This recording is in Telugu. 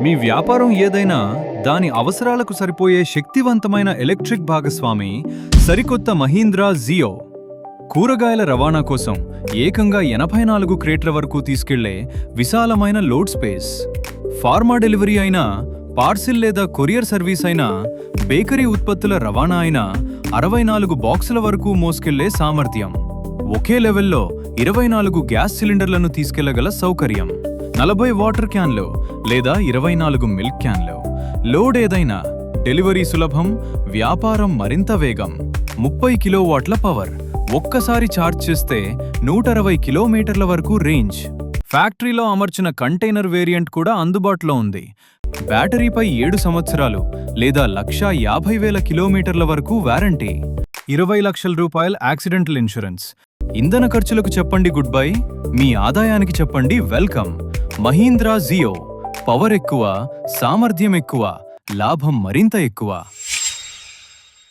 మీ వ్యాపారం ఏదైనా దాని అవసరాలకు సరిపోయే శక్తివంతమైన ఎలక్ట్రిక్ భాగస్వామి సరికొత్త మహీంద్రా జియో. కూరగాయల రవాణా కోసం ఏకంగా 84 క్రేట్ల వరకు తీసుకెళ్లే విశాలమైన లోడ్ స్పేస్. ఫార్మా డెలివరీ అయినా, పార్సిల్ లేదా కొరియర్ సర్వీస్ అయినా, బేకరీ ఉత్పత్తుల రవాణా అయినా 64 బాక్సుల వరకు మోసుకెళ్లే సామర్థ్యం. ఒకే లెవెల్లో 24 గ్యాస్ సిలిండర్లను తీసుకెళ్లగల సౌకర్యం. 40 వాటర్ క్యాన్లు లేదా 24 మిల్క్ క్యాన్లు. లోడ్ ఏదైనా, డెలివరీ సులభం, వ్యాపారం మరింత వేగం. 30 కిలోవాట్ల పవర్. ఒక్కసారి ఛార్జ్ చేస్తే 160 కిలోమీటర్ల వరకు రేంజ్. ఫ్యాక్టరీలో అమర్చిన కంటైనర్ వేరియంట్ కూడా అందుబాటులో ఉంది. బ్యాటరీపై 7 సంవత్సరాలు లేదా 1,50,000 కిలోమీటర్ల వరకు వారంటీ. 20 లక్షల రూపాయల యాక్సిడెంటల్ ఇన్సూరెన్స్. ఇంధన ఖర్చులకు చెప్పండి గుడ్ బై, మీ ఆదాయానికి చెప్పండి వెల్కమ్. మహీంద్రా జియో. పవర్ ఎక్కువ, సామర్థ్యం ఎక్కువ, లాభం మరింత ఎక్కువ.